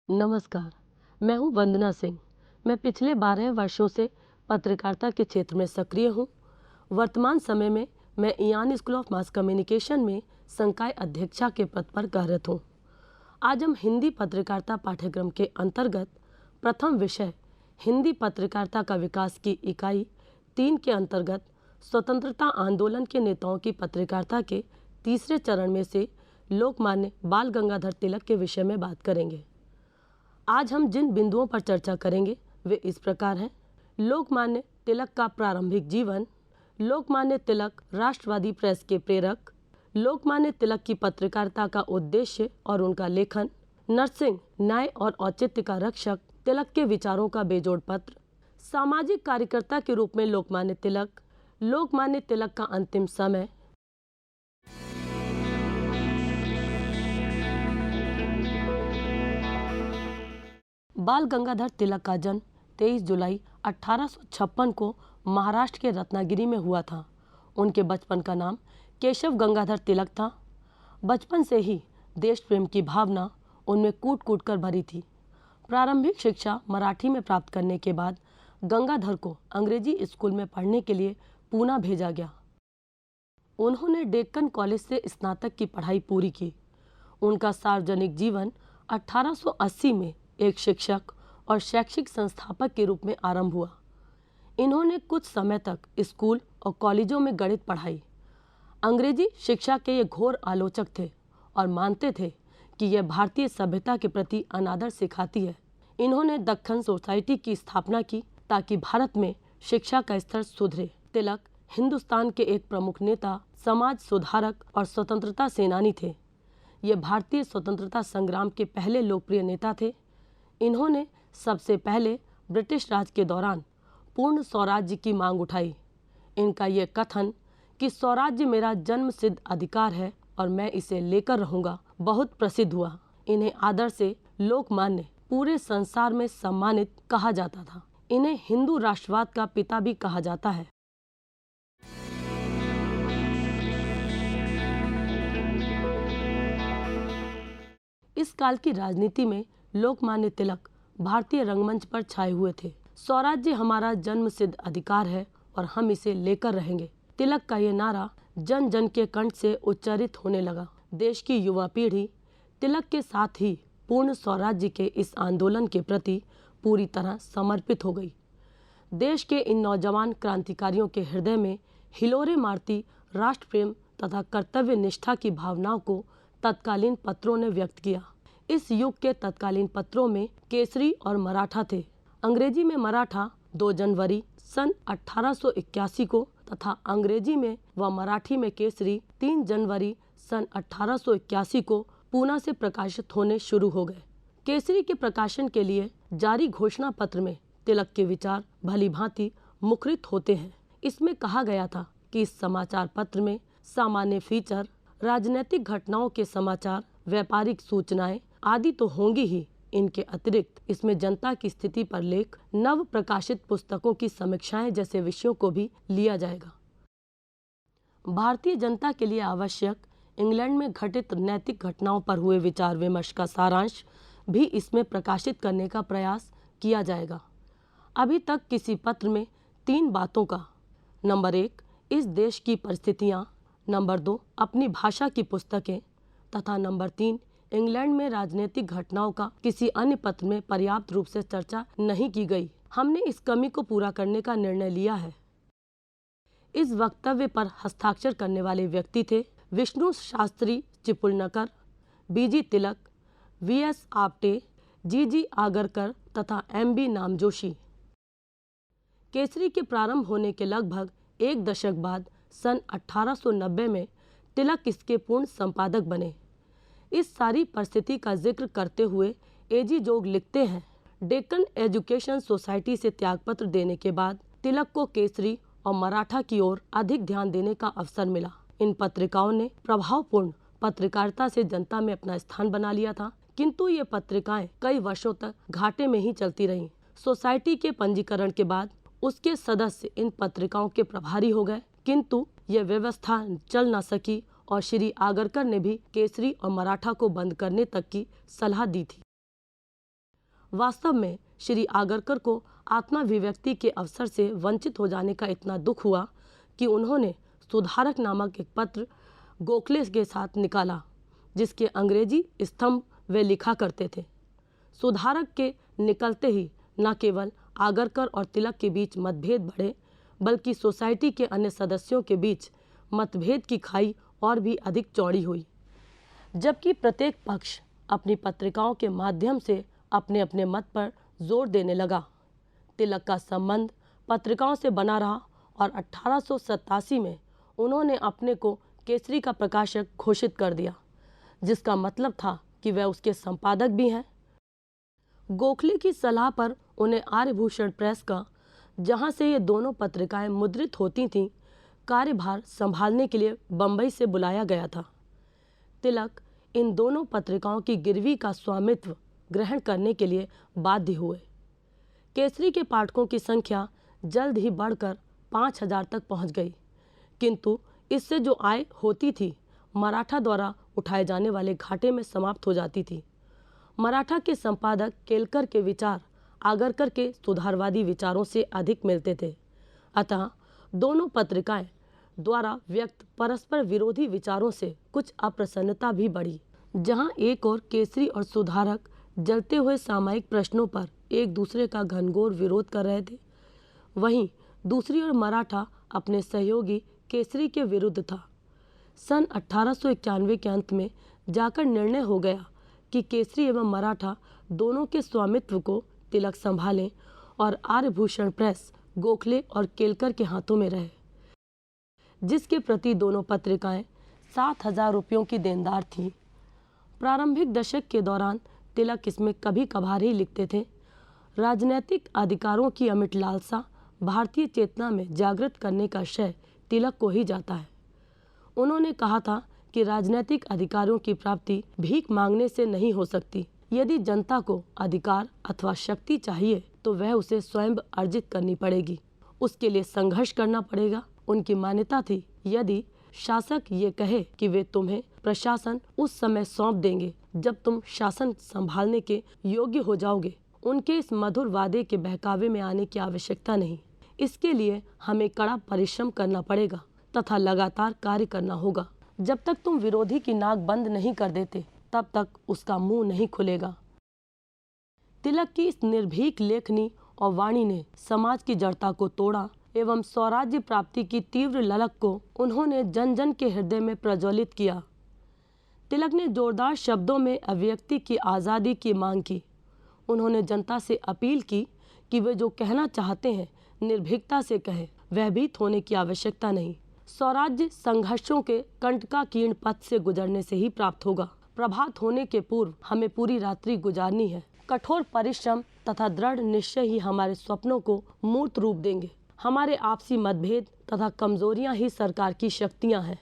नमस्कार, मैं हूँ वंदना सिंह। मैं पिछले 12 वर्षों से पत्रकारिता के क्षेत्र में सक्रिय हूँ। वर्तमान समय में मैं Ian school of mass communication में संकाय अध्यक्षा के पद पर कार्यरत हूँ। आज हम हिंदी पत्रकारिता पाठ्यक्रम के अंतर्गत प्रथम विषय हिंदी पत्रकारिता का विकास की इकाई 3 के अंतर्गत स्वतंत्रता आंदोलन के नेताओं की पत्रकारिता के तीसरे चरण में से लोकमान्य बाल गंगाधर तिलक के विषय में बात करेंगे। आज हम जिन बिंदुओं पर चर्चा करेंगे वे इस प्रकार हैं। लोकमान्य तिलक का प्रारंभिक जीवन, लोकमान्य तिलक राष्ट्रवादी प्रेस के प्रेरक, लोकमान्य तिलक की पत्रकारिता का उद्देश्य और उनका लेखन, नरसिंह न्याय और औचित्य का रक्षक, तिलक के विचारों का बेजोड़ पत्र, सामाजिक कार्यकर्ता के रूप में लोकमान्य तिलक का अंतिम समय, बाल गंगाधर तिलक का जन्म 23 जुलाई 1856 को महाराष्ट्र के रत्नागिरी में हुआ था। उनके बचपन का नाम केशव गंगाधर तिलक था। बचपन से ही देश प्रेम की भावना उनमें कूट कूट कर भरी थी। प्रारंभिक शिक्षा मराठी में प्राप्त करने के बाद गंगाधर को अंग्रेजी स्कूल में पढ़ने के लिए पूना भेजा गया। उन्होंने डेक्कन कॉलेज से स्नातक की पढ़ाई पूरी की। उनका सार्वजनिक जीवन 1880 में एक शिक्षक और शैक्षिक संस्थापक के रूप में आरंभ हुआ। इन्होंने कुछ समय तक स्कूल और कॉलेजों में गणित पढ़ाई। अंग्रेजी शिक्षा के ये घोर आलोचक थे और मानते थे कि यह भारतीय सभ्यता के प्रति अनादर सिखाती है। इन्होंने दक्कन सोसाइटी की स्थापना की ताकि भारत में शिक्षा का स्तर सुधरे। तिलक हिंदुस्तान के एक प्रमुख नेता, समाज सुधारक और स्वतंत्रता सेनानी थे। ये भारतीय स्वतंत्रता संग्राम के पहले लोकप्रिय नेता थे। इन्होंने सबसे पहले ब्रिटिश राज के दौरान पूर्ण स्वराज्य की मांग उठाई। इनका ये कथन कि स्वराज्य मेरा जन्मसिद्ध अधिकार है और मैं इसे लेकर रहूंगा बहुत प्रसिद्ध हुआ। इन्हें आदर से लोकमान्य पूरे संसार में सम्मानित कहा जाता था। इन्हें हिंदू राष्ट्रवाद का पिता भी कहा जाता है। इस काल की राजनीति में लोकमान्य तिलक भारतीय रंगमंच पर छाए हुए थे। स्वराज्य हमारा जन्मसिद्ध अधिकार है और हम इसे लेकर रहेंगे। तिलक का ये नारा जन जन के कंठ से उच्चारित होने लगा। देश की युवा पीढ़ी तिलक के साथ ही पूर्ण स्वराज्य के इस आंदोलन के प्रति पूरी तरह समर्पित हो गई। देश के इन नौजवान क्रांतिकारियों के हृदय में हिलोरे मारती राष्ट्र प्रेम तथा कर्तव्य निष्ठा की भावनाओं को तत्कालीन पत्रों ने व्यक्त किया। इस युग के तत्कालीन पत्रों में केसरी और मराठा थे। अंग्रेजी में मराठा 2 जनवरी सन 1881 को तथा अंग्रेजी में व मराठी में केसरी 3 जनवरी सन 1881 को पूना से प्रकाशित होने शुरू हो गए। केसरी के प्रकाशन के लिए जारी घोषणा पत्र में तिलक के विचार भली भांति मुखरित होते हैं। इसमें कहा गया था कि इस समाचार पत्र में सामान्य फीचर, राजनीतिक घटनाओं के समाचार, व्यापारिक सूचनाएं आदि तो होंगी ही, इनके अतिरिक्त इसमें जनता की स्थिति पर लेख, नव प्रकाशित पुस्तकों की समीक्षाएं जैसे विषयों को भी लिया जाएगा। भारतीय जनता के लिए आवश्यक इंग्लैंड में घटित नैतिक घटनाओं पर हुए विचार विमर्श का सारांश भी इसमें प्रकाशित करने का प्रयास किया जाएगा। अभी तक किसी पत्र में 3 बातों का, नंबर 1 इस देश की परिस्थितियां, नंबर 2 अपनी भाषा की पुस्तकें तथा नंबर 3 इंग्लैंड में राजनीतिक घटनाओं का किसी अन्य पत्र में पर्याप्त रूप से चर्चा नहीं की गई। हमने इस कमी को पूरा करने का निर्णय लिया है। इस वक्तव्य पर हस्ताक्षर करने वाले व्यक्ति थे विष्णु शास्त्री चिपुलनकर, बीजी तिलक, वीएस आपटे, जीजी आगरकर तथा एमबी नामजोशी। केसरी के प्रारंभ होने के लगभग 1 दशक बाद सन 1890 में तिलक इसके पूर्ण संपादक बने। इस सारी परिस्थिति का जिक्र करते हुए एजी जोग लिखते हैं, डेक्कन एजुकेशन सोसाइटी से त्यागपत्र देने के बाद तिलक को केसरी और मराठा की ओर अधिक ध्यान देने का अवसर मिला। इन पत्रिकाओं ने प्रभावपूर्ण पत्रकारिता से जनता में अपना स्थान बना लिया था, किंतु ये पत्रिकाएं कई वर्षों तक घाटे में ही चलती रहीं। सोसाइटी के पंजीकरण के बाद उसके सदस्य इन पत्रिकाओं के प्रभारी हो गए, किंतु यह व्यवस्था चल न सकी और श्री आगरकर ने भी केसरी और मराठा को बंद करने तक की सलाह दी थी। वास्तव में श्री आगरकर को आत्माभिव्यक्ति के अवसर से वंचित हो जाने का इतना दुख हुआ कि उन्होंने सुधारक नामक एक पत्र गोखले के साथ निकाला, जिसके अंग्रेजी स्तंभ वे लिखा करते थे। सुधारक के निकलते ही न केवल आगरकर और तिलक के बीच मतभेद बढ़े, बल्कि सोसाइटी के अन्य सदस्यों के बीच मतभेद की खाई और भी अधिक चौड़ी हुई। जबकि प्रत्येक पक्ष अपनी पत्रिकाओं के माध्यम से अपने अपने मत पर जोर देने लगा, तिलक का संबंध पत्रिकाओं से बना रहा और 1887 में उन्होंने अपने को केसरी का प्रकाशक घोषित कर दिया, जिसका मतलब था कि वह उसके संपादक भी हैं। गोखले की सलाह पर उन्हें आर्यभूषण प्रेस का, जहां से ये दोनों पत्रिकाएं मुद्रित होती थीं, कार्यभार संभालने के लिए बंबई से बुलाया गया था। तिलक इन दोनों पत्रिकाओं की गिरवी का स्वामित्व ग्रहण करने के लिए बाध्य हुए। केसरी के पाठकों की संख्या जल्द ही बढ़कर 5000 तक पहुंच गई, किंतु इससे जो आय होती थी मराठा द्वारा उठाए जाने वाले घाटे में समाप्त हो जाती थी। मराठा के संपादक केलकर के विचार आगरकर के सुधारवादी विचारों से अधिक मिलते थे, अतः दोनों पत्रिकाएं द्वारा व्यक्त परस्पर विरोधी विचारों से कुछ अप्रसन्नता भी बढ़ी। जहां एक और केसरी और सुधारक जलते हुए सामायिक प्रश्नों पर एक दूसरे का घनघोर विरोध कर रहे थे, वहीं दूसरी ओर मराठा अपने सहयोगी केसरी के विरुद्ध था। सन 1891 के अंत में जाकर निर्णय हो गया कि केसरी एवं मराठा दोनों के स्वामित्व को तिलक संभालें और आर्यभूषण प्रेस गोखले और केलकर के हाथों में रहे, जिसके प्रति दोनों पत्रिकाएं 7000 रुपयों की देनदार थीं। प्रारंभिक दशक के दौरान तिलक इसमें कभी कभार ही लिखते थे। राजनैतिक अधिकारों की अमिट लालसा भारतीय चेतना में जागृत करने का श्रेय तिलक को ही जाता है। उन्होंने कहा था कि राजनैतिक अधिकारों की प्राप्ति भीख मांगने से नहीं हो सकती। यदि जनता को अधिकार अथवा शक्ति चाहिए तो वह उसे स्वयं अर्जित करनी पड़ेगी, उसके लिए संघर्ष करना पड़ेगा। उनकी मान्यता थी, यदि शासक ये कहे कि वे तुम्हें प्रशासन उस समय सौंप देंगे जब तुम शासन संभालने के योग्य हो जाओगे, उनके इस मधुर वादे के बहकावे में आने की आवश्यकता नहीं। इसके लिए हमें कड़ा परिश्रम करना पड़ेगा तथा लगातार कार्य करना होगा। जब तक तुम विरोधी की नाक बंद नहीं कर देते, तब तक उसका मुंह नहीं खुलेगा। तिलक की इस निर्भीक लेखनी और वाणी ने समाज की जड़ता को तोड़ा एवं स्वराज्य प्राप्ति की तीव्र ललक को उन्होंने जन जन के हृदय में प्रज्वलित किया। तिलक ने जोरदार शब्दों में अभिव्यक्ति की आज़ादी की मांग की। उन्होंने जनता से अपील की कि वे जो कहना चाहते हैं निर्भीकता से कहें, भयभीत होने की आवश्यकता नहीं। स्वराज्य संघर्षों के कंटकाकीर्ण पथ से गुजरने से ही प्राप्त होगा। प्रभात होने के पूर्व हमें पूरी रात्रि गुजारनी है। कठोर परिश्रम तथा दृढ़ निश्चय ही हमारे स्वप्नों को मूर्त रूप देंगे। हमारे आपसी मतभेद तथा कमजोरियां ही सरकार की शक्तियां हैं।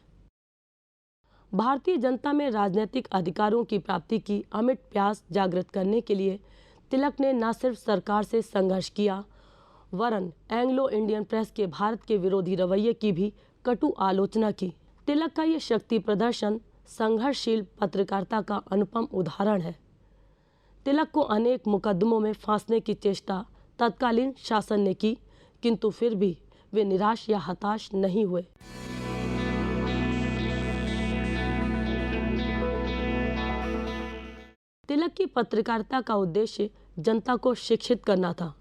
भारतीय जनता में राजनीतिक अधिकारों की प्राप्ति की अमिट प्यास जागृत करने के लिए तिलक ने न सिर्फ सरकार से संघर्ष किया, वरन एंग्लो इंडियन प्रेस के भारत के विरोधी रवैये की भी कटु आलोचना की। तिलक का ये शक्ति प्रदर्शन संघर्षशील पत्रकारिता का अनुपम उदाहरण है। तिलक को अनेक मुकदमों में फांसने की चेष्टा तत्कालीन शासन ने की, किंतु फिर भी वे निराश या हताश नहीं हुए। तिलक की पत्रकारिता का उद्देश्य जनता को शिक्षित करना था।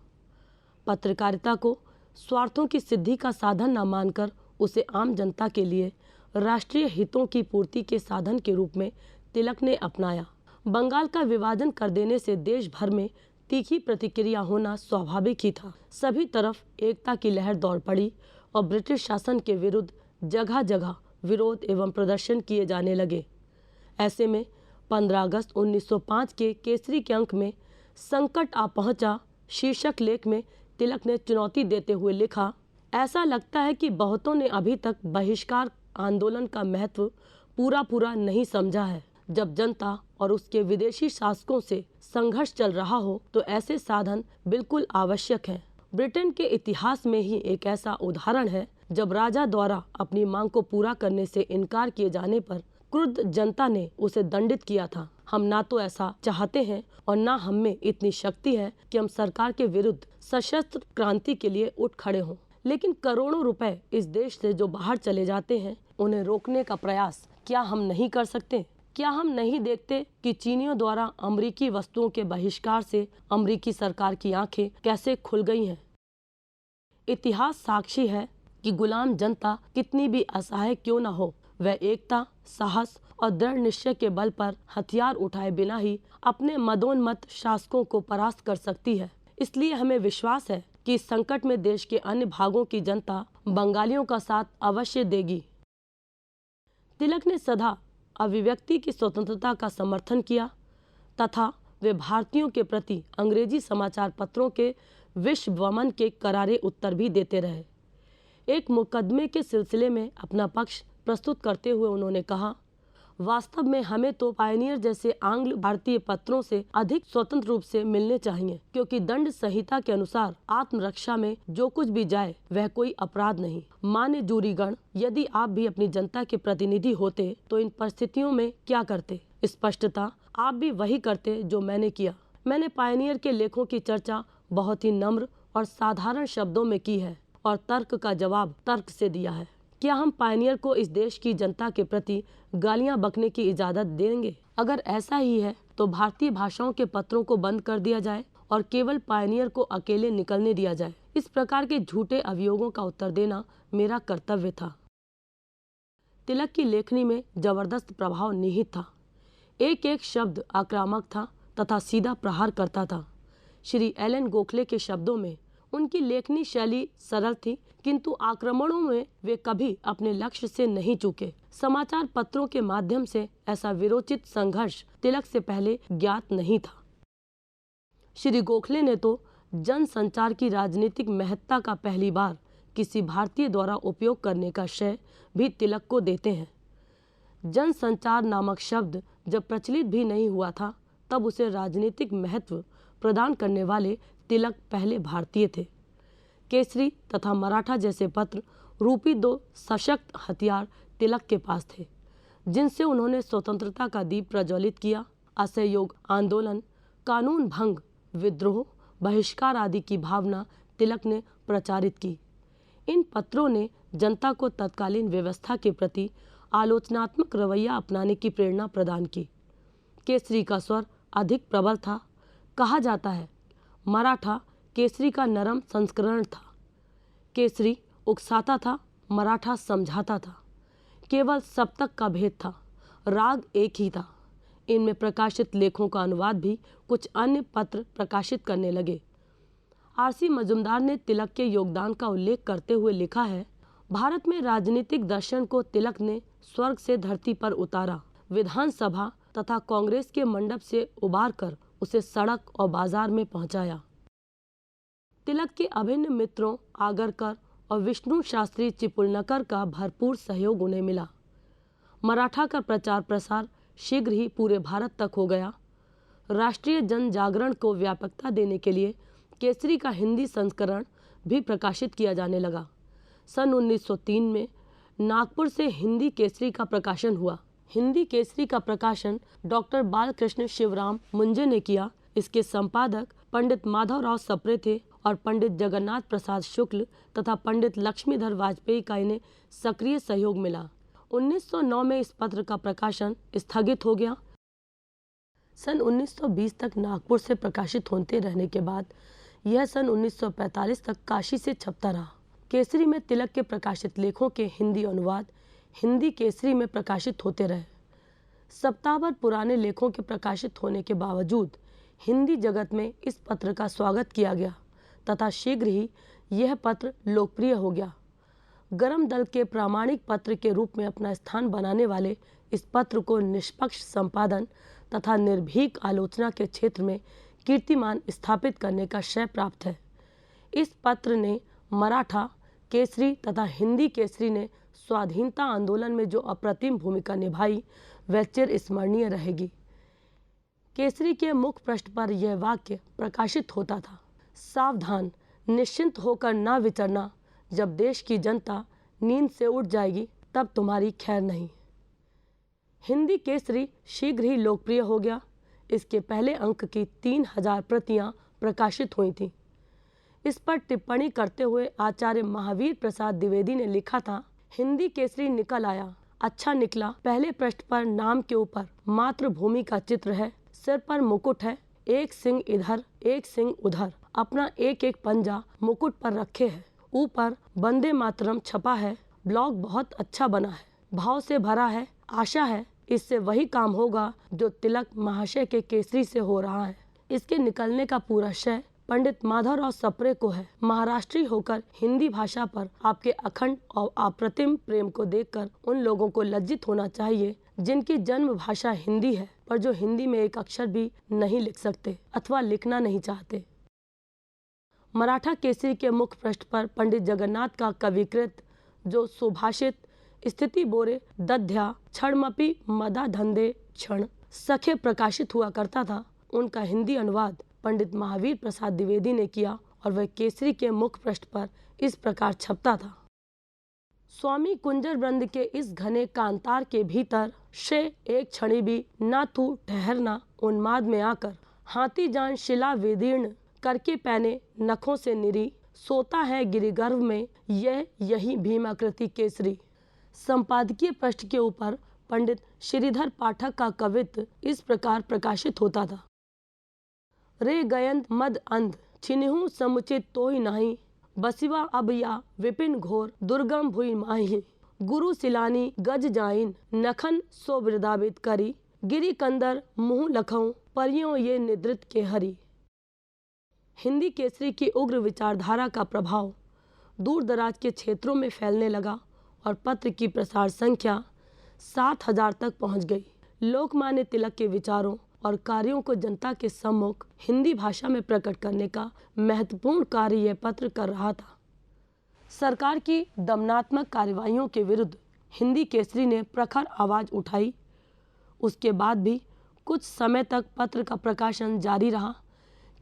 पत्रकारिता को स्वार्थों की सिद्धि का साधन न मानकर उसे आम जनता के लिए राष्ट्रीय हितों की पूर्ति के साधन के रूप में तिलक ने अपनाया। बंगाल का विभाजन कर देने से देश भर में तीखी प्रतिक्रिया होना स्वाभाविक ही था। सभी तरफ एकता की लहर दौड़ पड़ी और ब्रिटिश शासन के विरुद्ध जगह जगह विरोध एवं प्रदर्शन किए जाने लगे। ऐसे में 15 अगस्त 1905 के केसरी के अंक में संकट आ पहुंचा शीर्षक लेख में तिलक ने चुनौती देते हुए लिखा, ऐसा लगता है कि बहुतों ने अभी तक बहिष्कार आंदोलन का महत्व पूरा नहीं समझा है। जब जनता और उसके विदेशी शासकों से संघर्ष चल रहा हो तो ऐसे साधन बिल्कुल आवश्यक हैं। ब्रिटेन के इतिहास में ही एक ऐसा उदाहरण है जब राजा द्वारा अपनी मांग को पूरा करने से इनकार किए जाने पर क्रुद्ध जनता ने उसे दंडित किया था। हम ना तो ऐसा चाहते हैं और ना हम में इतनी शक्ति है कि हम सरकार के विरुद्ध सशस्त्र क्रांति के लिए उठ खड़े हों। लेकिन करोड़ों रुपए इस देश से जो बाहर चले जाते हैं, उन्हें रोकने का प्रयास क्या हम नहीं कर सकते? क्या हम नहीं देखते कि चीनियों द्वारा अमेरिकी वस्तुओं के बहिष्कार से अमेरिकी सरकार की आंखें कैसे खुल गई हैं? इतिहास साक्षी है कि गुलाम जनता कितनी भी असहाय क्यों न हो, वह एकता, साहस और दृढ़ निश्चय के बल पर हथियार उठाए बिना ही अपने मदोन्मत्त शासकों को परास्त कर सकती है। इसलिए हमें विश्वास है कि इस संकट में देश के अन्य भागों की जनता बंगालियों का साथ अवश्य देगी। तिलक ने सदा अभिव्यक्ति की स्वतंत्रता का समर्थन किया तथा वे भारतीयों के प्रति अंग्रेजी समाचार पत्रों के विश्ववमन के करारे उत्तर भी देते रहे। एक मुकदमे के सिलसिले में अपना पक्ष प्रस्तुत करते हुए उन्होंने कहा, वास्तव में हमें तो पायनियर जैसे आंग्ल भारतीय पत्रों से अधिक स्वतंत्र रूप से मिलने चाहिए, क्योंकि दंड संहिता के अनुसार आत्मरक्षा में जो कुछ भी जाए वह कोई अपराध नहीं। मान्य जूरीगण, यदि आप भी अपनी जनता के प्रतिनिधि होते तो इन परिस्थितियों में क्या करते? स्पष्टता आप भी वही करते जो मैंने किया। मैंने पायनियर के लेखों की चर्चा बहुत ही नम्र और साधारण शब्दों में की है और तर्क का जवाब तर्क से दिया है। क्या हम पायनियर को इस देश की जनता के प्रति गालियां बकने की इजाजत देंगे? अगर ऐसा ही है तो भारतीय भाषाओं के पत्रों को बंद कर दिया जाए और केवल पायनियर को अकेले निकलने दिया जाए। इस प्रकार के झूठे अभियोगों का उत्तर देना मेरा कर्तव्य था। तिलक की लेखनी में जबरदस्त प्रभाव निहित था। एक एक शब्द आक्रामक था तथा सीधा प्रहार करता था। श्री एलन गोखले के शब्दों में उनकी लेखनी शैली सरल थी, किंतु आक्रमणों में वे कभी अपने लक्ष्य से नहीं चूके। समाचार पत्रों के माध्यम से ऐसा विरोचित संघर्ष तिलक से पहले ज्ञात नहीं था। श्री गोखले ने तो जनसंचार की राजनीतिक महत्ता का पहली बार किसी भारतीय द्वारा उपयोग करने का श्रेय भी तिलक को देते हैं। जनसंचार नामक शब्द जब प्रचलित भी नहीं हुआ था, तब उसे राजनीतिक महत्व प्रदान करने वाले तिलक पहले भारतीय थे। केसरी तथा मराठा जैसे पत्र रूपी दो सशक्त हथियार तिलक के पास थे, जिनसे उन्होंने स्वतंत्रता का दीप प्रज्वलित किया। असहयोग आंदोलन, कानून भंग, विद्रोह, बहिष्कार आदि की भावना तिलक ने प्रचारित की। इन पत्रों ने जनता को तत्कालीन व्यवस्था के प्रति आलोचनात्मक रवैया अपनाने की प्रेरणा प्रदान की। केसरी का स्वर अधिक प्रबल था। कहा जाता है मराठा केसरी का नरम संस्करण था। केसरी उकसाता था, मराठा समझाता था। केवल सप्तक का भेद था, राग एक ही था। इनमें प्रकाशित लेखों का अनुवाद भी कुछ अन्य पत्र प्रकाशित करने लगे। आरसी मजुमदार ने तिलक के योगदान का उल्लेख करते हुए लिखा है, भारत में राजनीतिक दर्शन को तिलक ने स्वर्ग से धरती पर उतारा। विधानसभा तथा कांग्रेस के मंडप से उबार कर उसे सड़क और बाजार में पहुंचाया। तिलक के अभिन्न मित्रों आगरकर और विष्णु शास्त्री चिपुलनकर का भरपूर सहयोग उन्हें मिला। मराठा का प्रचार प्रसार शीघ्र ही पूरे भारत तक हो गया। राष्ट्रीय जन जागरण को व्यापकता देने के लिए केसरी का हिंदी संस्करण भी प्रकाशित किया जाने लगा। सन 1903 में नागपुर से हिंदी केसरी का प्रकाशन हुआ। हिंदी केसरी का प्रकाशन डॉक्टर बालकृष्ण शिवराम मुंजे ने किया। इसके संपादक पंडित माधवराव सप्रे थे और पंडित जगन्नाथ प्रसाद शुक्ल तथा पंडित लक्ष्मीधर वाजपेयी का इन्हें सक्रिय सहयोग मिला। 1909 में इस पत्र का प्रकाशन स्थगित हो गया। सन 1920 तक नागपुर से प्रकाशित होते रहने के बाद यह सन 1945 तक काशी से छपता रहा। केसरी में तिलक के प्रकाशित लेखों के हिंदी अनुवाद हिंदी केसरी में प्रकाशित होते रहे। सप्ताह भर पुराने लेखों के प्रकाशित होने के बावजूद हिंदी जगत में इस पत्र का स्वागत किया गया तथा शीघ्र ही यह पत्र लोकप्रिय हो गया। गरम दल के प्रामाणिक पत्र के रूप में अपना स्थान बनाने वाले इस पत्र को निष्पक्ष संपादन तथा निर्भीक आलोचना के क्षेत्र में कीर्तिमान स्थापित करने का श्रेय प्राप्त है। इस पत्र ने मराठा केसरी तथा हिंदी केसरी ने स्वाधीनता आंदोलन में जो अप्रतिम भूमिका निभाई वह चिर स्मरणीय रहेगी। केसरी के मुख पृष्ठ पर यह वाक्य प्रकाशित होता था, सावधान, निश्चिंत होकर न विचरना, जब देश की जनता नींद से उठ जाएगी तब तुम्हारी खैर नहीं। हिंदी केसरी शीघ्र ही लोकप्रिय हो गया। इसके पहले अंक की 3000 प्रतियां प्रकाशित हुई थीं। इस पर टिप्पणी करते हुए आचार्य महावीर प्रसाद द्विवेदी ने लिखा था, हिंदी केसरी निकल आया, अच्छा निकला। पहले पृष्ठ पर नाम के ऊपर मातृभूमि का चित्र है, सिर पर मुकुट है, एक सिंह इधर एक सिंह उधर, अपना एक एक पंजा मुकुट पर रखे है, ऊपर वंदे मातरम छपा है। ब्लॉग बहुत अच्छा बना है, भाव से भरा है। आशा है इससे वही काम होगा जो तिलक महाशय के केसरी से हो रहा है। इसके निकलने का पूरा श्रेय पंडित माधवराव सप्रे को है। महाराष्ट्री होकर हिंदी भाषा पर आपके अखंड और अप्रतिम प्रेम को देखकर उन लोगों को लज्जित होना चाहिए जिनकी जन्म भाषा हिंदी है पर जो हिंदी में एक अक्षर भी नहीं लिख सकते अथवा लिखना नहीं चाहते। मराठा केसरी के मुख्य पृष्ठ पर पंडित जगन्नाथ का कविकृत जो सुभाषित स्थिति बोरे दध्या क्षणमपि मदा धंधे क्षण सखे प्रकाशित हुआ करता था, उनका हिंदी अनुवाद पंडित महावीर प्रसाद द्विवेदी ने किया और वह केसरी के मुख्य पृष्ठ पर इस प्रकार छपता था। स्वामी कुंजर वृंद के इस घने कांतार के भीतर से एक क्षणी भी न तू ठहरना उन्माद में आकर हाथी जान शिला विदीर्ण करके पहने नखों से निरी सोता है गिरिगर्भ में यही भीमाकृति केसरी। संपादकीय पृष्ठ के ऊपर पंडित श्रीधर पाठक का कवित्व इस प्रकार प्रकाशित होता था। रे गयंत मद अंध छिन्हु समुचित तोहि नाही, बसिवा अब या विपिन घोर दुर्गम भुई माही, गुरु सिलानी गज जाइन नखन सो वृदावित करी, गिरी कंदर मुँह लखऊं परियों ये निद्रित के हरि। हिंदी केसरी की उग्र विचारधारा का प्रभाव दूर दराज के क्षेत्रों में फैलने लगा और पत्र की प्रसार संख्या 7000 तक पहुंच गई। लोकमान्य तिलक के विचारों और कार्यों को जनता के सम्मुख हिंदी भाषा में प्रकट करने का महत्वपूर्ण कार्य यह पत्र कर रहा था। सरकार की दमनात्मक कार्रवाइयों के विरुद्ध हिंदी केसरी ने प्रखर आवाज उठाई। उसके बाद भी कुछ समय तक पत्र का प्रकाशन जारी रहा,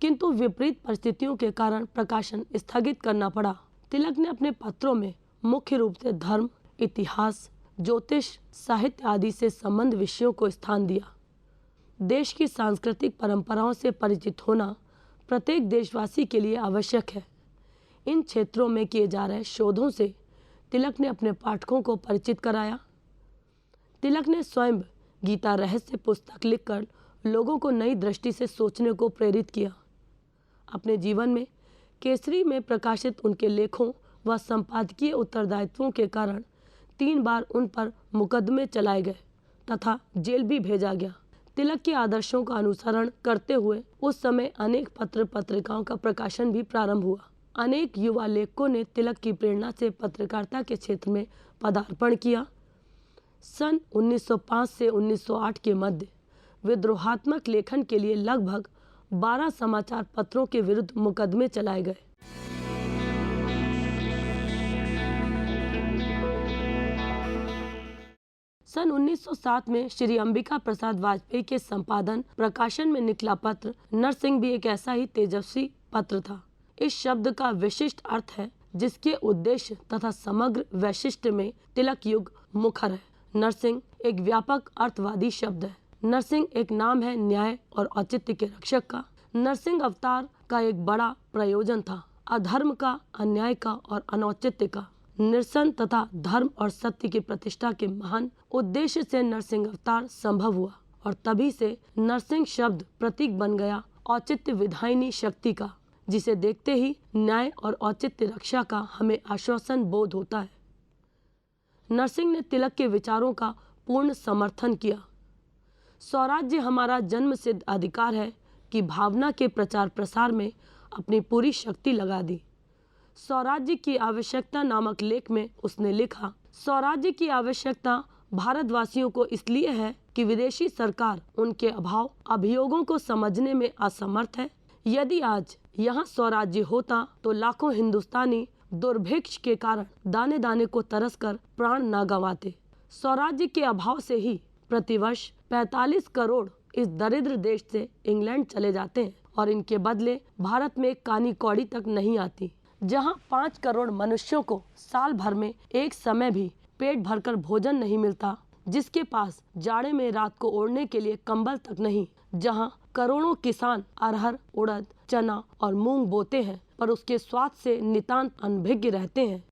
किंतु विपरीत परिस्थितियों के कारण प्रकाशन स्थगित करना पड़ा। तिलक ने अपने पत्रों में मुख्य रूप से धर्म, इतिहास, ज्योतिष, साहित्य आदि से संबंध विषयों को स्थान दिया। देश की सांस्कृतिक परंपराओं से परिचित होना प्रत्येक देशवासी के लिए आवश्यक है। इन क्षेत्रों में किए जा रहे शोधों से तिलक ने अपने पाठकों को परिचित कराया। तिलक ने स्वयं गीता रहस्य पुस्तक लिखकर लोगों को नई दृष्टि से सोचने को प्रेरित किया। अपने जीवन में केसरी में प्रकाशित उनके लेखों व संपादकीय उत्तरदायित्वों के कारण 3 बार उन पर मुकदमे चलाए गए तथा जेल भी भेजा गया। तिलक के आदर्शों का अनुसरण करते हुए उस समय अनेक पत्र पत्रिकाओं का प्रकाशन भी प्रारंभ हुआ। अनेक युवा लेखकों ने तिलक की प्रेरणा से पत्रकारिता के क्षेत्र में पदार्पण किया। सन 1905 से 1908 के मध्य विद्रोहात्मक लेखन के लिए लगभग 12 समाचार पत्रों के विरुद्ध मुकदमे चलाए गए। सन 1907 में श्री अंबिका प्रसाद वाजपेयी के संपादन प्रकाशन में निकला पत्र नरसिंह भी एक ऐसा ही तेजस्वी पत्र था। इस शब्द का विशिष्ट अर्थ है जिसके उद्देश्य तथा समग्र वैशिष्ट्य में तिलक युग मुखर है। नरसिंह एक व्यापक अर्थवादी शब्द है। नरसिंह एक नाम है न्याय और औचित्य के रक्षक का। नरसिंह अवतार का एक बड़ा प्रयोजन था, अधर्म का, अन्याय का और अनौचित्य का निरसन तथा धर्म और सत्य की प्रतिष्ठा के महान उद्देश्य से नरसिंह अवतार संभव हुआ और तभी से नरसिंह शब्द प्रतीक बन गया औचित्य विधायिनी शक्ति का, जिसे देखते ही न्याय और औचित्य रक्षा का हमें आश्वासन बोध होता है। नरसिंह ने तिलक के विचारों का पूर्ण समर्थन किया। स्वराज्य हमारा जन्म सिद्ध अधिकार है कि भावना के प्रचार प्रसार में अपनी पूरी शक्ति लगा दी। स्वराज्य की आवश्यकता नामक लेख में उसने लिखा, स्वराज्य की आवश्यकता भारतवासियों को इसलिए है कि विदेशी सरकार उनके अभाव अभियोगों को समझने में असमर्थ है। यदि आज यहाँ स्वराज्य होता तो लाखों हिंदुस्तानी दुर्भिक्ष के कारण दाने दाने को तरसकर प्राण न गंवाते। स्वराज्य के अभाव से ही प्रतिवर्ष 45 करोड़ इस दरिद्र देश से इंग्लैंड चले जाते हैं और इनके बदले भारत में कानी कौड़ी तक नहीं आती। जहां 5 करोड़ मनुष्यों को साल भर में एक समय भी पेट भरकर भोजन नहीं मिलता, जिसके पास जाड़े में रात को ओढ़ने के लिए कंबल तक नहीं, जहां करोड़ों किसान अरहर, उड़द, चना और मूंग बोते हैं पर उसके स्वाद से नितांत अनभिज्ञ रहते हैं,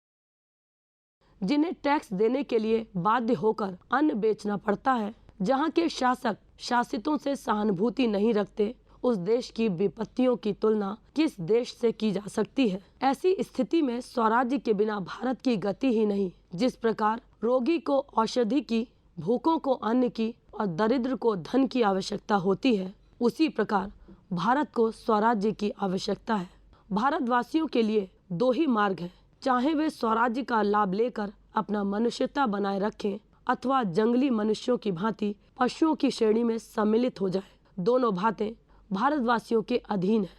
जिन्हें टैक्स देने के लिए बाध्य होकर अन्न बेचना पड़ता है, जहां के शासक शासितों से सहानुभूति नहीं रखते, उस देश की विपत्तियों की तुलना किस देश से की जा सकती है। ऐसी स्थिति में स्वराज्य के बिना भारत की गति ही नहीं। जिस प्रकार रोगी को औषधि की, भूखों को अन्न की और दरिद्र को धन की आवश्यकता होती है, उसी प्रकार भारत को स्वराज्य की आवश्यकता है। भारतवासियों के लिए दो ही मार्ग है, चाहे वे स्वराज्य का लाभ लेकर अपना मनुष्यता बनाए रखें अथवा जंगली मनुष्यों की भांति पशुओं की श्रेणी में सम्मिलित हो जाए। दोनों बातें भारतवासियों के अधीन है।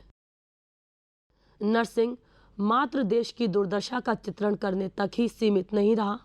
नरसिंह मात्र देश की दुर्दशा का चित्रण करने तक ही सीमित नहीं रहा,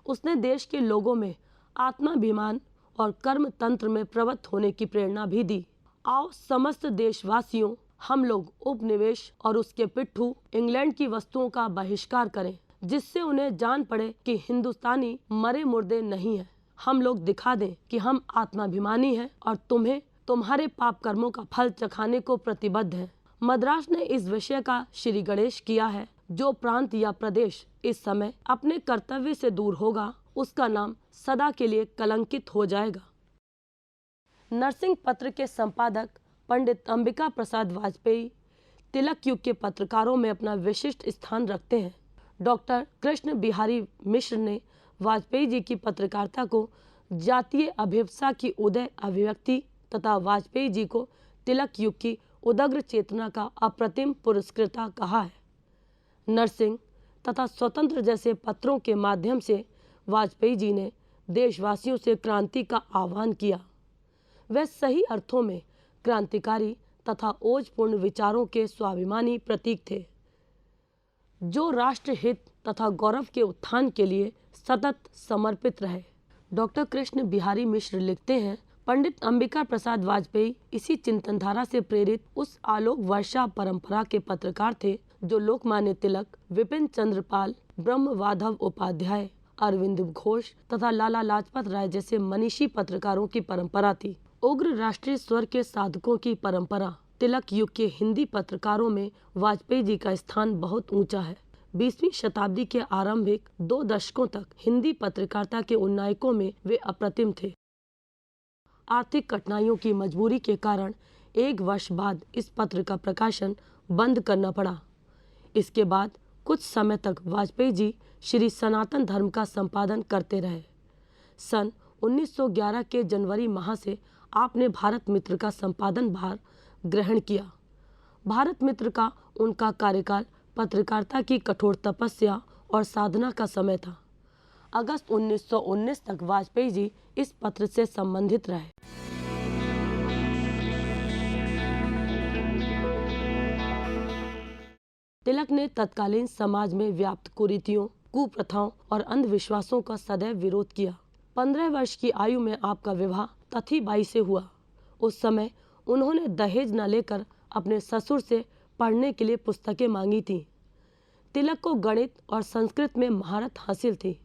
उसने देश के लोगों में आत्माभिमान और कर्म तंत्र में प्रवृत्त होने की प्रेरणा भी दी। आओ समस्त देशवासियों, हम लोग उपनिवेश और उसके पिट्ठू इंग्लैंड की वस्तुओं का बहिष्कार करें, जिससे उन्हें जान पड़े कि हिंदुस्तानी मरे मुर्दे नहीं है। हम लोग दिखा दें कि हम आत्माभिमानी हैं और तुम्हें तुम्हारे पाप कर्मों का फल चखाने को प्रतिबद्ध हैं। मद्रास ने इस विषय का श्री गणेश किया है। जो प्रांत या प्रदेश इस समय अपने कर्तव्य से दूर होगा, उसका नाम सदा के लिए कलंकित हो जाएगा। नरसिंह पत्र के संपादक पंडित अंबिका प्रसाद वाजपेयी तिलक युग के पत्रकारों में अपना विशिष्ट स्थान रखते हैं। डॉक्टर कृष्ण बिहारी मिश्र ने वाजपेयी जी की पत्रकारिता को जातीय अभिप्सा की उदय अभिव्यक्ति तथा वाजपेयी जी को तिलक युग की उदग्र चेतना का अप्रतिम पुरस्कृता कहा है। नरसिंह तथा स्वतंत्र जैसे पत्रों के माध्यम से वाजपेयी जी ने देशवासियों से क्रांति का आह्वान किया। वह सही अर्थों में क्रांतिकारी तथा ओजपूर्ण विचारों के स्वाभिमानी प्रतीक थे, जो राष्ट्र हित तथा गौरव के उत्थान के लिए सतत समर्पित रहे। डॉक्टर कृष्ण बिहारी मिश्र लिखते हैं, पंडित अंबिका प्रसाद वाजपेयी इसी चिंतनधारा से प्रेरित उस आलोक वर्षा परंपरा के पत्रकार थे जो लोकमान्य तिलक, विपिन चंद्र पाल, ब्रह्म माधव उपाध्याय, अरविंद घोष तथा लाला लाजपत राय जैसे मनीषी पत्रकारों की परंपरा थी। उग्र राष्ट्रीय स्वर के साधकों की परंपरा तिलक युग के हिंदी पत्रकारों में वाजपेयी जी का स्थान बहुत ऊंचा है। 20वीं शताब्दी के आरंभिक 2 दशकों तक हिंदी पत्रकारिता के उन्नायकों में वे अप्रतिम थे। आर्थिक कठिनाइयों की मजबूरी के कारण 1 वर्ष बाद इस पत्र का प्रकाशन बंद करना पड़ा। इसके बाद कुछ समय तक वाजपेयी जी श्री सनातन धर्म का संपादन करते रहे। सन 1911 के जनवरी माह से आपने भारत मित्र का संपादन भार ग्रहण किया। भारत मित्र का उनका कार्यकाल पत्रकारिता की कठोर तपस्या और साधना का समय था। अगस्त 1919 तक वाजपेयी जी इस पत्र से संबंधित रहे। तिलक ने तत्कालीन समाज में व्याप्त कुरीतियों, कुप्रथाओं और अंधविश्वासों का सदैव विरोध किया। 15 वर्ष की आयु में आपका विवाह तथी बाई से हुआ। उस समय उन्होंने दहेज न लेकर अपने ससुर से पढ़ने के लिए पुस्तकें मांगी थीं। तिलक को गणित और संस्कृत में महारत हासिल थी।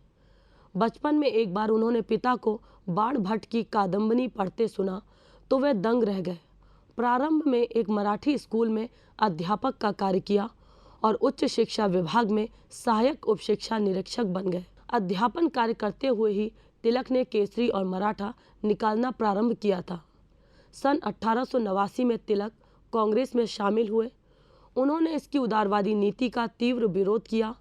बचपन में एक बार उन्होंने पिता को बाण भट्ट की कादम्बनी पढ़ते सुना तो वे दंग रह गए। प्रारंभ में एक मराठी स्कूल में अध्यापक का कार्य किया और उच्च शिक्षा विभाग में सहायक उप शिक्षा निरीक्षक बन गए। अध्यापन कार्य करते हुए ही तिलक ने केसरी और मराठा निकालना प्रारंभ किया था। सन 1889 में तिलक कांग्रेस में शामिल हुए। उन्होंने इसकी उदारवादी नीति का तीव्र विरोध किया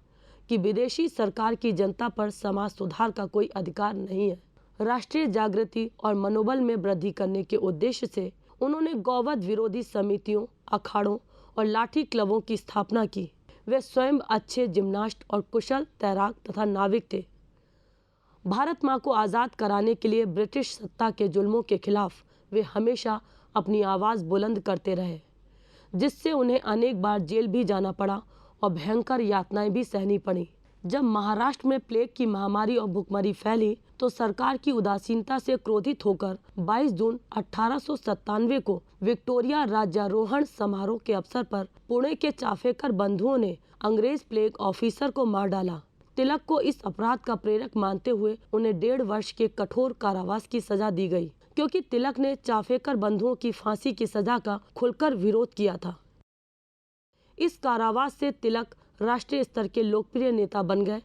कि विदेशी सरकार की जनता पर समाज सुधार का कोई अधिकार नहीं है। राष्ट्रीय जागृति और मनोबल में वृद्धि करने के उद्देश्य से उन्होंने गौवध विरोधी समितियों, अखाड़ों और लाठी क्लबों की स्थापना की। वे स्वयं अच्छे जिम्नास्ट और कुशल तैराक तथा नाविक थे। भारत माँ को आज़ाद कराने के लिए ब्रिटिश सत्ता के जुल्मों के खिलाफ वे हमेशा अपनी आवाज़ बुलंद करते रहे, जिससे उन्हें अनेक बार जेल भी जाना पड़ा और भयंकर यातनाएं भी सहनी पड़ी। जब महाराष्ट्र में प्लेग की महामारी और भुखमरी फैली तो सरकार की उदासीनता से क्रोधित होकर 22 जून 1897 को विक्टोरिया राज्यारोहण समारोह के अवसर पर पुणे के चाफेकर बंधुओं ने अंग्रेज प्लेग ऑफिसर को मार डाला। तिलक को इस अपराध का प्रेरक मानते हुए उन्हें 1.5 वर्ष के कठोर कारावास की सजा दी गई, क्योंकि तिलक ने चाफेकर बंधुओं की फांसी की सजा का खुलकर विरोध किया था। इस कारावास से तिलक राष्ट्रीय स्तर के लोकप्रिय नेता बन गए।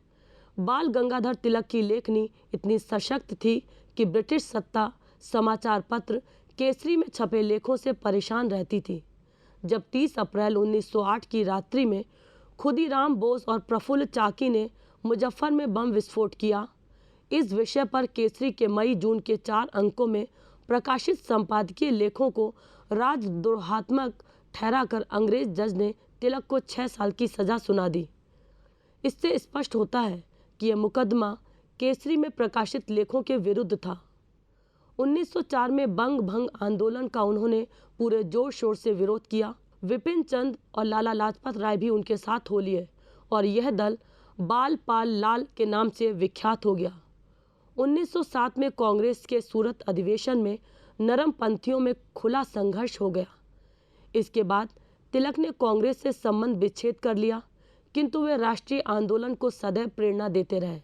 बाल गंगाधर तिलक की लेखनी इतनी सशक्त थी कि ब्रिटिश सत्ता समाचार पत्र केसरी में छपे लेखों से परेशान रहती थी। जब 30 अप्रैल 1908 की रात्रि में खुदीराम बोस और प्रफुल्ल चाकी ने मुजफ्फर में बम विस्फोट किया, इस विषय पर केसरी के मई जून के 4 अंकों में प्रकाशित संपादकीय लेखों को राजद्रोहात्मक ठहराकर अंग्रेज जज ने तिलक को 6 साल की सजा सुना दी। इससे स्पष्ट होता है कि यह मुकदमा केसरी में प्रकाशित लेखों के विरुद्ध था। 1904 में बंग भंग आंदोलन का उन्होंने पूरे जोर शोर से विरोध किया। विपिन चंद और लाला लाजपत राय भी उनके साथ हो लिए और यह दल बाल पाल लाल के नाम से विख्यात हो गया। 1907 में कांग्रेस के सूरत अधिवेशन में नरम पंथियों में खुला संघर्ष हो गया। इसके बाद तिलक ने कांग्रेस से संबंध विच्छेद कर लिया, किंतु वे राष्ट्रीय आंदोलन को सदैव प्रेरणा देते रहे।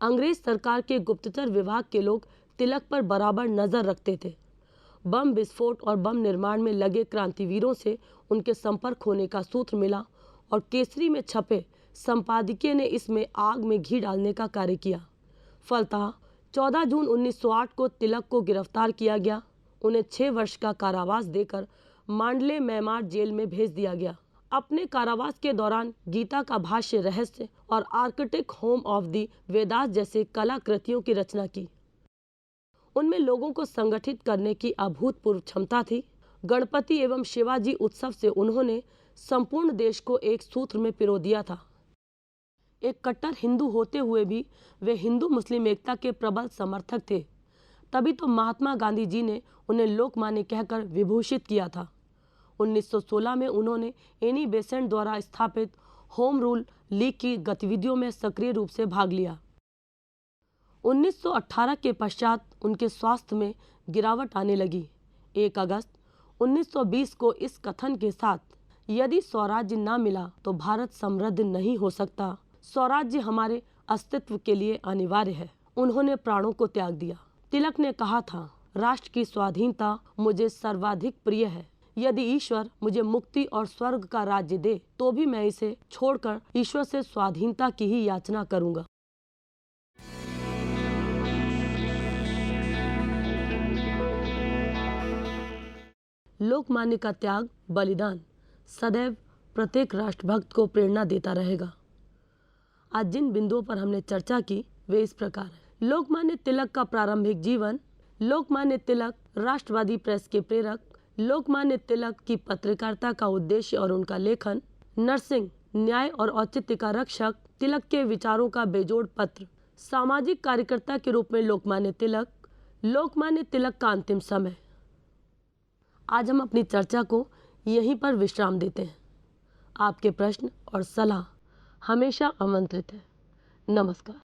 अंग्रेज सरकार के गुप्तचर विभाग के लोग तिलक पर बराबर नजर रखते थे। बम विस्फोट और बम निर्माण में लगे क्रांतिवीरों से उनके संपर्क होने का सूत्र मिला और केसरी में छपे संपादकीय ने इसमें आग में घी डालने का कार्य किया। फलतः 14 जून 1908 को तिलक को गिरफ्तार किया गया। उन्हें 6 वर्ष का कारावास देकर मांडले म्यांमार जेल में भेज दिया गया। अपने कारावास के दौरान गीता का भाष्य रहस्य और Arctic home of the Vedas जैसे कलाकृतियों की रचना की। उनमें लोगों को संगठित करने की अभूतपूर्व क्षमता थी। गणपति एवं शिवाजी उत्सव से उन्होंने संपूर्ण देश को एक सूत्र में पिरो दिया था। एक कट्टर हिंदू होते हुए भी वे हिंदू मुस्लिम एकता के प्रबल समर्थक थे। तभी तो महात्मा गांधी जी ने उन्हें लोकमान्य कहकर विभूषित किया था। 1916 में उन्होंने एनी बेसेंट द्वारा स्थापित होम रूल लीग की गतिविधियों में सक्रिय रूप से भाग लिया। 1918 के पश्चात उनके स्वास्थ्य में गिरावट आने लगी। 1 अगस्त 1920 को इस कथन के साथ, यदि स्वराज्य न मिला तो भारत समृद्ध नहीं हो सकता, स्वराज्य हमारे अस्तित्व के लिए अनिवार्य है, उन्होंने प्राणों को त्याग दिया। तिलक ने कहा था, राष्ट्र की स्वाधीनता मुझे सर्वाधिक प्रिय है। यदि ईश्वर मुझे मुक्ति और स्वर्ग का राज्य दे तो भी मैं इसे छोड़कर ईश्वर से स्वाधीनता की ही याचना करूंगा। लोकमान्य का त्याग बलिदान सदैव प्रत्येक राष्ट्रभक्त को प्रेरणा देता रहेगा। आज जिन बिंदुओं पर हमने चर्चा की वे इस प्रकार हैं। लोकमान्य तिलक का प्रारंभिक जीवन, लोकमान्य तिलक राष्ट्रवादी प्रेस के प्रेरक, लोकमान्य तिलक की पत्रकारिता का उद्देश्य और उनका लेखन, नरसिंह न्याय और औचित्य का रक्षक, तिलक के विचारों का बेजोड़ पत्र, सामाजिक कार्यकर्ता के रूप में लोकमान्य तिलक का अंतिम समय। आज हम अपनी चर्चा को यहीं पर विश्राम देते हैं। आपके प्रश्न और सलाह हमेशा आमंत्रित है। नमस्कार।